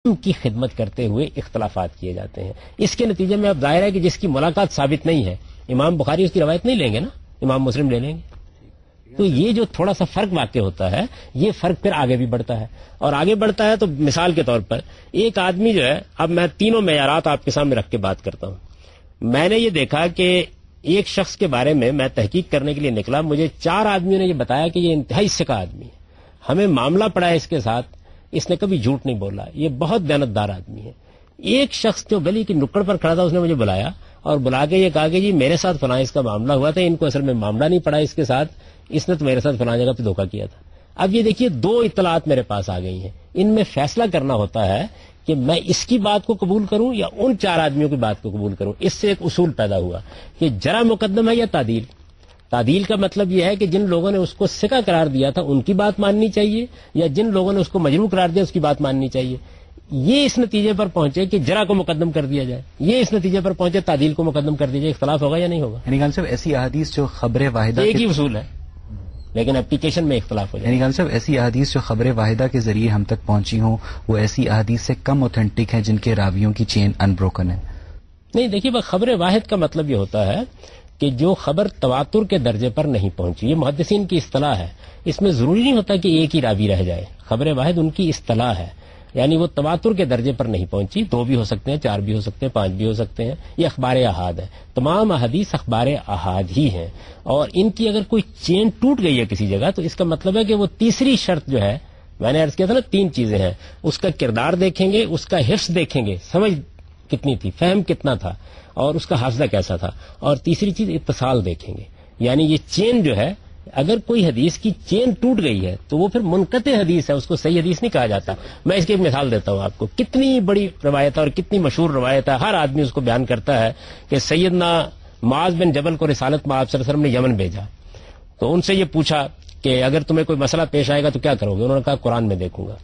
کی خدمت کرتے ہوئے اختلافات کیے جاتے ہیں. اس کے نتیجے میں اب ظاہر ہے کہ جس کی ملاقات ثابت نہیں ہے امام بخاری اس کی روایت نہیں لیں گے نا, امام مسلم لے لیں گے. تو یہ جو تھوڑا سا فرق واقع ہوتا ہے, یہ فرق پھر آگے بھی بڑھتا ہے. اور آگے بڑھتا ہے تو مثال کے طور پر ایک آدمی جو ہے, اب میں تینوں معیارات آپ کے سامنے رکھ کے بات کرتا ہوں. میں نے یہ دیکھا کہ ایک شخص کے بارے میں تحقیق کرنے کے لیے نکلا, مجھے 4 آدمیوں نے یہ بتایا کہ یہ انتہائی سکا آدمی ہے, ہمیں معاملہ پڑا ہے اس کے ساتھ, اس نے کبھی جھوٹ نہیں بولا, یہ بہت دیانتدار آدمی ہے. ایک شخص جو گلی کی نکڑ پر کھڑا تھا اس نے مجھے بلایا اور بلا کے یہ کہا کہ جی میرے ساتھ فلاں اس کا معاملہ ہوا تھا, ان کو اصل میں معاملہ نہیں پڑا اس کے ساتھ, اس نے تو میرے ساتھ فلاں جگہ پہ دھوکہ کیا تھا. اب یہ دیکھیے 2 اطلاعات میرے پاس آ گئی ہیں, ان میں فیصلہ کرنا ہوتا ہے کہ میں اس کی بات کو قبول کروں یا ان 4 آدمیوں کی بات کو قبول کروں. اس سے ایک اصول پیدا ہوا کہ جرح مقدم ہے یا تعدیل. تعدیل کا مطلب یہ ہے کہ جن لوگوں نے اس کو سکا قرار دیا تھا ان کی بات ماننی چاہیے, یا جن لوگوں نے اس کو مجروح قرار دیا اس کی بات ماننی چاہیے. یہ اس نتیجے پر پہنچے کہ جرح کو مقدم کر دیا جائے, یہ اس نتیجے پر پہنچے تعدیل کو مقدم کر دیا جائے. اختلاف ہوگا یا نہیں ہوگا؟ یعنی خان صاحب ایسی احادیث جو خبر واحدہ ایک ہی اصول ہے لیکن اپلیکیشن میں اختلاف ہو جائے. یعنی خان صاحب ایسی احادیث جو خبر واحدہ کے ذریعے ہم تک پہنچی ہوں وہ ایسی احادیث سے کم اوتھینٹک ہیں جن کے راویوں کی چین انبروکن ہے. نہیں دیکھیے, بس خبر واحد کا مطلب یہ ہوتا ہے کہ جو خبر تواتر کے درجے پر نہیں پہنچی, یہ محدثین کی اصطلاح ہے. اس میں ضروری نہیں ہوتا کہ ایک ہی راوی رہ جائے, خبر واحد ان کی اصطلاح ہے. یعنی وہ تواتر کے درجے پر نہیں پہنچی, 2 بھی ہو سکتے ہیں, 4 بھی ہو سکتے ہیں, 5 بھی ہو سکتے ہیں, یہ اخبار احاد ہے. تمام احادیث اخبار احاد ہی ہیں, اور ان کی اگر کوئی چین ٹوٹ گئی ہے کسی جگہ تو اس کا مطلب ہے کہ وہ تیسری شرط جو ہے, میں نے عرض کیا تھا نا 3 چیزیں ہیں, اس کا کردار دیکھیں گے, اس کا حفظ دیکھیں گے, سمجھ کتنی تھی, فہم کتنا تھا, اور اس کا حافظہ کیسا تھا, اور تیسری چیز اتصال دیکھیں گے. یعنی یہ چین جو ہے, اگر کوئی حدیث کی چین ٹوٹ گئی ہے تو وہ پھر منقطع حدیث ہے, اس کو صحیح حدیث نہیں کہا جاتا. میں اس کی ایک مثال دیتا ہوں آپ کو, کتنی بڑی روایت ہے اور کتنی مشہور روایت ہے, ہر آدمی اس کو بیان کرتا ہے کہ سیدنا معاذ بن جبل کو رسالت میں آپ صلی اللہ علیہ وسلم نے یمن بھیجا, تو ان سے یہ پوچھا کہ اگر تمہیں کوئی مسئلہ پیش آئے گا تو کیا کرو گے؟ انہوں نے کہا قرآن میں دیکھوں گا.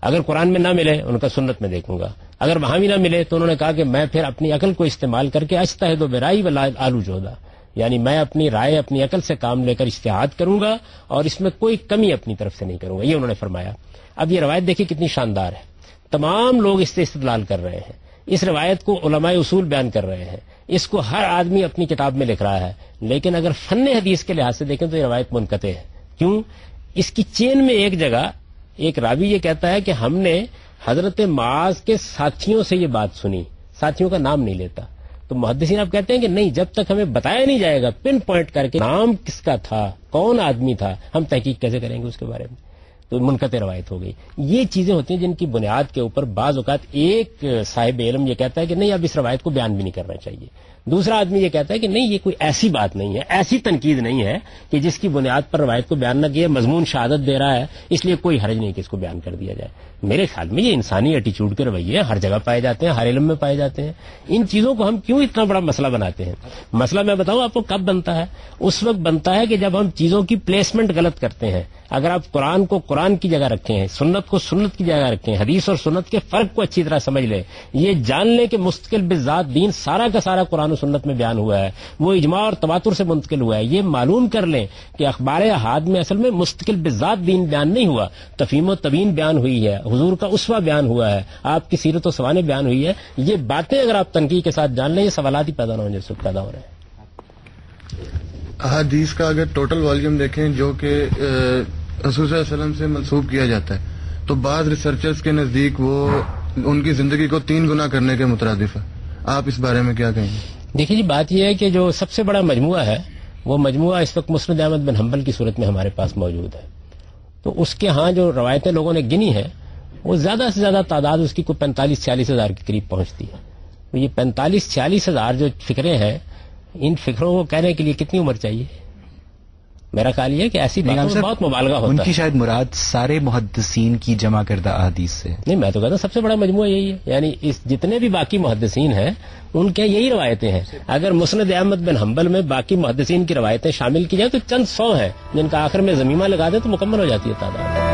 اگر قرآن میں نہ ملے ان کا سنت میں دیکھوں گا. اگر وہاں بھی نہ ملے تو انہوں نے کہا کہ میں پھر اپنی عقل کو استعمال کر کے اجتہد برائی ولا آلو جودا, یعنی میں اپنی رائے اپنی عقل سے کام لے کر اجتہاد کروں گا اور اس میں کوئی کمی اپنی طرف سے نہیں کروں گا, یہ انہوں نے فرمایا. اب یہ روایت دیکھیے کتنی شاندار ہے, تمام لوگ اس سے استدلال کر رہے ہیں, اس روایت کو علماء اصول بیان کر رہے ہیں, اس کو ہر آدمی اپنی کتاب میں لکھ رہا ہے, لیکن اگر فن حدیث کے لحاظ سے دیکھیں تو یہ روایت منقطع ہے. کیوں؟ اس کی چین میں ایک جگہ ایک راوی یہ کہتا ہے کہ ہم نے حضرت معاذ کے ساتھیوں سے یہ بات سنی, ساتھیوں کا نام نہیں لیتا. تو محدثین آپ کہتے ہیں کہ نہیں, جب تک ہمیں بتایا نہیں جائے گا پن پوائنٹ کر کے نام کس کا تھا, کون آدمی تھا, ہم تحقیق کیسے کریں گے اس کے بارے میں؟ تو منقطع روایت ہو گئی. یہ چیزیں ہوتی ہیں جن کی بنیاد کے اوپر بعض اوقات ایک صاحب علم یہ کہتا ہے کہ نہیں اب اس روایت کو بیان بھی نہیں کرنا چاہیے, دوسرا آدمی یہ کہتا ہے کہ نہیں یہ کوئی ایسی بات نہیں ہے, ایسی تنقید نہیں ہے کہ جس کی بنیاد پر روایت کو بیان نہ کیا, مضمون شہادت دے رہا ہے اس لیے کوئی حرج نہیں کہ اس کو بیان کر دیا جائے. میرے خیال میں یہ انسانی ایٹیچیوڈ کے رویے ہر جگہ پائے جاتے ہیں, ہر علم میں پائے جاتے ہیں. ان چیزوں کو ہم کیوں اتنا بڑا مسئلہ بناتے ہیں؟ مسئلہ میں بتاؤں آپ کو کب بنتا ہے, اس وقت بنتا ہے کہ جب ہم چیزوں کی پلیسمنٹ غلط کرتے ہیں. اگر آپ قرآن کو قرآن کی جگہ رکھیں ہیں, سنت کو سنت کی جگہ رکھیں, حدیث اور سنت کے فرق کو اچھی طرح سمجھ لیں, یہ جان لیں کہ مستقل بذات دین سارا کا سارا قرآن و سنت میں بیان ہوا ہے, وہ اجماع اور تواتر سے منتقل ہوا ہے. یہ معلوم کر لیں کہ اخبار احاد میں اصل میں مستقل بذات دین بیان نہیں ہوا, تفہیم و تبیین بیان ہوئی ہے, حضور کا اسوہ بیان ہوا ہے, آپ کی سیرت و سوانح بیان ہوئی ہے. یہ باتیں اگر آپ تنقید کے ساتھ جان لیں, یہ سوالات ہی پیدا نہ ہوں جیسے پیدا ہو رہے ہیں. احادیث کا اگر ٹوٹل والیوم دیکھیں جو کہ رسول صلی اللہ علیہ وسلم سے منسوب کیا جاتا ہے تو بعض ریسرچرز کے نزدیک وہ ان کی زندگی کو 3 گنا کرنے کے مترادف ہے. آپ اس بارے میں کیا کہیں گے؟ دیکھیے جی, بات یہ ہے کہ جو سب سے بڑا مجموعہ ہے وہ مجموعہ اس وقت مسند احمد بن حنبل کی صورت میں ہمارے پاس موجود ہے. تو اس کے ہاں جو روایتیں لوگوں نے گنی ہیں وہ زیادہ سے زیادہ تعداد اس کی کوئی 45-46 ہزار کے قریب پہنچتی ہے. تو یہ 45-46 ہزار جو فکریں ہیں, ان فکروں کو کہنے کے لیے کتنی عمر چاہیے؟ میرا خیال یہ ہے کہ ایسی باتوں میں بہت مبالغہ ہوتا ہے. ان کی شاید مراد سارے محدثین کی جمع کردہ احادیث سے نہیں, میں تو کہتا ہوں سب سے بڑا مجموعہ یہی ہے. یعنی اس جتنے بھی باقی محدثین ہیں ان کے یہی روایتیں ہیں. اگر مسند احمد بن حنبل میں باقی محدثین کی روایتیں شامل کی جائیں تو چند 100 ہیں, جن کا آخر میں ضمیمہ لگا دیں تو مکمل ہو جاتی ہے تعداد.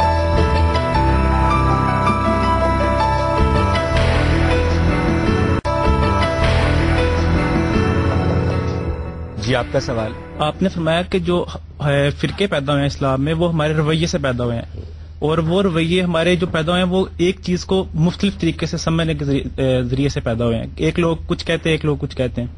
جی آپ کا سوال. آپ نے فرمایا کہ جو فرقے پیدا ہوئے ہیں اسلام میں وہ ہمارے رویے سے پیدا ہوئے ہیں, اور وہ رویے ہمارے جو پیدا ہوئے ہیں وہ ایک چیز کو مختلف طریقے سے سمجھنے کے ذریعے سے پیدا ہوئے ہیں. ایک لوگ کچھ کہتے ہیں، ایک لوگ کچھ کہتے ہیں.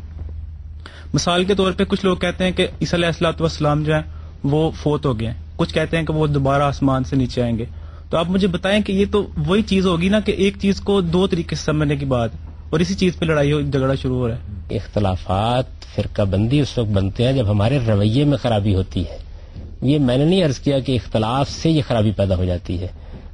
مثال کے طور پہ کچھ لوگ کہتے ہیں کہ عیسیٰ علیہ الصلوۃ والسلام جو ہیں وہ فوت ہو گئے ہیں، کچھ کہتے ہیں کہ وہ دوبارہ آسمان سے نیچے آئیں گے. تو آپ مجھے بتائیں کہ یہ تو وہی چیز ہوگی نا کہ ایک چیز کو دو طریقے سے سمجھنے کی بات، اور اسی چیز پہ لڑائی جھگڑا شروع ہو رہا ہے. اختلافات، فرقہ بندی اس وقت بنتے ہیں جب ہمارے رویے میں خرابی ہوتی ہے. یہ میں نے نہیں عرض کیا کہ اختلاف سے یہ خرابی پیدا ہو جاتی ہے.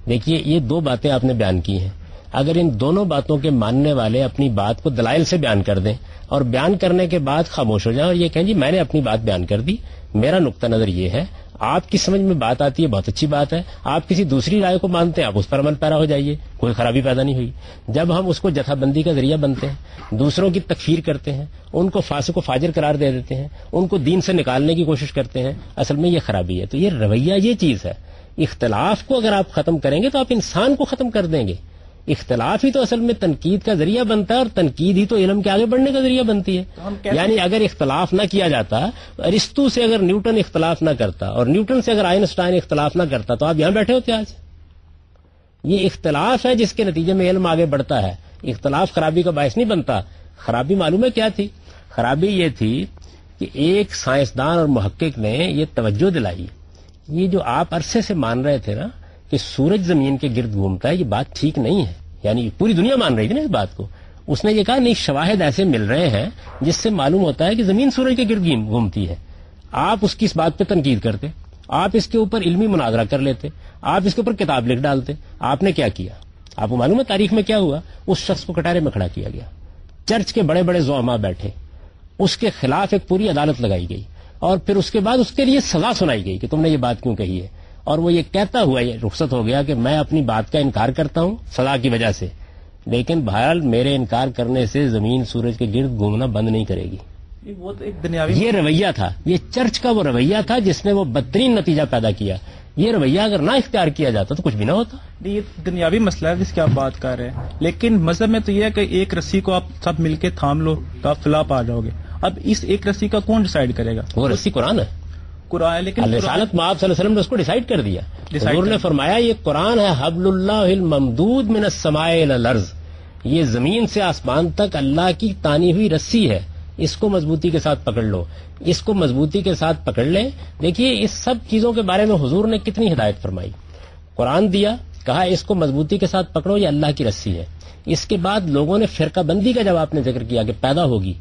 دیکھیے یہ دو باتیں آپ نے بیان کی ہیں، اگر ان دونوں باتوں کے ماننے والے اپنی بات کو دلائل سے بیان کر دیں اور بیان کرنے کے بعد خاموش ہو جائیں اور یہ کہیں جی میں نے اپنی بات بیان کر دی، میرا نقطہ نظر یہ ہے، آپ کی سمجھ میں بات آتی ہے، بہت اچھی بات ہے، آپ کسی دوسری رائے کو مانتے ہیں، آپ اس پر عمل پیرا ہو جائیے، کوئی خرابی پیدا نہیں ہوئی. جب ہم اس کو جتھا بندی کا ذریعہ بنتے ہیں، دوسروں کی تکفیر کرتے ہیں، ان کو فاسق و فاجر قرار دے دیتے ہیں، ان کو دین سے نکالنے کی کوشش کرتے ہیں، اصل میں یہ خرابی ہے. تو یہ رویہ یہ چیز ہے. اختلاف کو اگر آپ ختم کریں گے تو آپ انسان کو ختم کر دیں گے. اختلاف ہی تو اصل میں تنقید کا ذریعہ بنتا ہے، اور تنقید ہی تو علم کے آگے بڑھنے کا ذریعہ بنتی ہے. یعنی اگر اختلاف نہ کیا جاتا، ارسطو سے اگر نیوٹن اختلاف نہ کرتا اور نیوٹن سے اگر آئنسٹائن اختلاف نہ کرتا تو آپ یہاں بیٹھے ہوتے آج. یہ اختلاف ہے جس کے نتیجے میں علم آگے بڑھتا ہے. اختلاف خرابی کا باعث نہیں بنتا. خرابی معلوم ہے کیا تھی؟ خرابی یہ تھی کہ ایک سائنسدان اور محقق نے یہ توجہ دلائی، یہ جو آپ عرصے سے مان رہے تھے نا کہ سورج زمین کے گرد گھومتا ہے، یہ بات ٹھیک نہیں ہے. یعنی پوری دنیا مان رہی تھی نا اس بات کو. اس نے یہ کہا نہیں، شواہد ایسے مل رہے ہیں جس سے معلوم ہوتا ہے کہ زمین سورج کے گرد گھومتی ہے. آپ اس کی اس بات پہ تنقید کرتے، آپ اس کے اوپر علمی مناظرہ کر لیتے، آپ اس کے اوپر کتاب لکھ ڈالتے. آپ نے کیا کیا؟ آپ کو معلوم ہے تاریخ میں کیا ہوا؟ اس شخص کو کٹارے میں کھڑا کیا گیا، چرچ کے بڑے بڑے زعماء بیٹھے، اس کے خلاف ایک پوری عدالت لگائی گئی، اور پھر اس کے بعد اس کے لیے سزا سنائی گئی کہ تم نے یہ بات کیوں کہی ہے. اور وہ یہ کہتا ہوا یہ رخصت ہو گیا کہ میں اپنی بات کا انکار کرتا ہوں سزا کی وجہ سے، لیکن بہرحال میرے انکار کرنے سے زمین سورج کے گرد گھومنا بند نہیں کرے گی. وہ تو ایک دنیاوی یہ رویہ تھا، یہ چرچ کا وہ رویہ تھا جس نے وہ بدترین نتیجہ پیدا کیا. یہ رویہ اگر نہ اختیار کیا جاتا تو کچھ بھی نہ ہوتا. یہ دنیاوی مسئلہ ہے جس کی آپ بات کر رہے ہیں، لیکن مذہب میں تو یہ ہے کہ ایک رسی کو آپ سب مل کے تھام لو تو آپ فلاح پا جاؤ گے. اب اس ایک رسی کا کون ڈیسائیڈ کرے گا؟ وہ رسی قرآن ہے. قرآن، لیکن رسالت میں آپ صلی اللہ علیہ وسلم نے اس کو ڈیسائیڈ کر دیا. حضور نے فرمایا یہ قرآن ہے، حبل اللہ الممدود من السماء الى الارض، یہ زمین سے آسمان تک اللہ کی تانی ہوئی رسی ہے، اس کو مضبوطی کے ساتھ پکڑ لو، اس کو مضبوطی کے ساتھ پکڑ لیں. دیکھیے اس سب چیزوں کے بارے میں حضور نے کتنی ہدایت فرمائی. قرآن دیا، کہا اس کو مضبوطی کے ساتھ پکڑو، یہ اللہ کی رسی ہے. اس کے بعد لوگوں نے فرقہ بندی کا جب آپ نے ذکر کیا کہ پیدا ہوگی،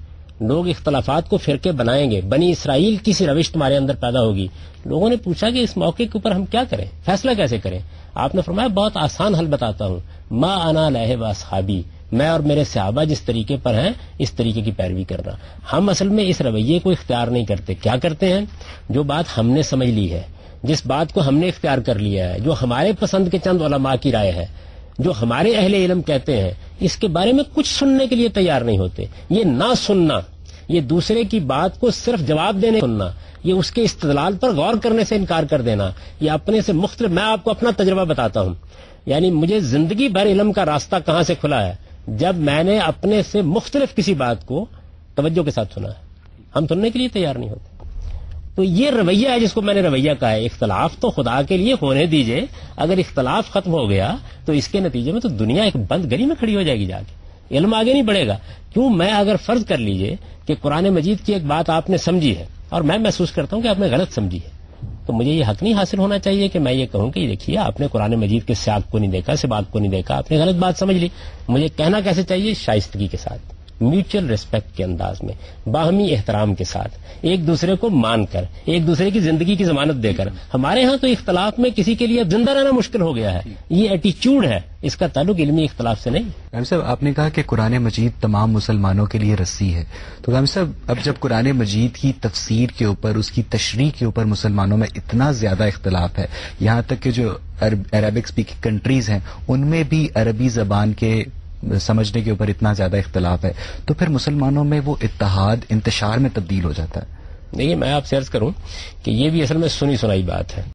لوگ اختلافات کو فرقے بنائیں گے، بنی اسرائیل کی سی روش تمہارے اندر پیدا ہوگی. لوگوں نے پوچھا کہ اس موقع کے اوپر ہم کیا کریں، فیصلہ کیسے کریں؟ آپ نے فرمایا بہت آسان حل بتاتا ہوں، ما انا علیہ واصحابی، میں اور میرے صحابہ جس طریقے پر ہیں اس طریقے کی پیروی کرنا. ہم اصل میں اس رویے کو اختیار نہیں کرتے. کیا کرتے ہیں؟ جو بات ہم نے سمجھ لی ہے، جس بات کو ہم نے اختیار کر لیا ہے، جو ہمارے پسند کے چند علماء کی رائے ہے، جو ہمارے اہل علم کہتے ہیں، اس کے بارے میں کچھ سننے کے لیے تیار نہیں ہوتے. یہ نہ سننا، یہ دوسرے کی بات کو صرف جواب دینے سننا، یہ اس کے استدلال پر غور کرنے سے انکار کر دینا، یہ اپنے سے مختلف. میں آپ کو اپنا تجربہ بتاتا ہوں، یعنی مجھے زندگی بھر علم کا راستہ کہاں سے کھلا ہے؟ جب میں نے اپنے سے مختلف کسی بات کو توجہ کے ساتھ سنا ہے. ہم سننے کے لیے تیار نہیں ہوتے. تو یہ رویہ ہے جس کو میں نے رویہ کہا ہے. اختلاف تو خدا کے لیے ہونے دیجئے، اگر اختلاف ختم ہو گیا تو اس کے نتیجے میں تو دنیا ایک بند گلی میں کھڑی ہو جائے گی، جا کے علم آگے نہیں بڑھے گا. کیوں؟ میں اگر فرض کر لیجئے کہ قرآن مجید کی ایک بات آپ نے سمجھی ہے اور میں محسوس کرتا ہوں کہ آپ نے غلط سمجھی ہے، تو مجھے یہ حق نہیں حاصل ہونا چاہیے کہ میں یہ کہوں کہ یہ دیکھیے آپ نے قرآن مجید کے سیاق کو نہیں دیکھا، سباق کو نہیں دیکھا، آپ نے غلط بات سمجھ لی. مجھے کہنا کیسے چاہیے؟ شائستگی کے ساتھ، میوچل ریسپیکٹ کے انداز میں، باہمی احترام کے ساتھ، ایک دوسرے کو مان کر، ایک دوسرے کی زندگی کی ضمانت دے کر. ہمارے ہاں تو اختلاف میں کسی کے لیے اب زندہ رہنا مشکل ہو گیا ہے. یہ ایٹیچیوڈ ہے، اس کا تعلق علمی اختلاف سے نہیں. غالب صاحب آپ نے کہا کہ قرآن مجید تمام مسلمانوں کے لیے رسی ہے، تو غالب صاحب اب جب قرآن مجید کی تفسیر کے اوپر، اس کی تشریح کے اوپر مسلمانوں میں اتنا زیادہ اختلاف ہے، یہاں تک کہ جو عربک اسپیکنگ کنٹریز ہیں ان میں بھی عربی زبان کے سمجھنے کے اوپر اتنا زیادہ اختلاف ہے، تو پھر مسلمانوں میں وہ اتحاد انتشار میں تبدیل ہو جاتا ہے. دیکھیے میں آپ سے عرض کروں کہ یہ بھی اصل میں سنی سنائی بات ہے.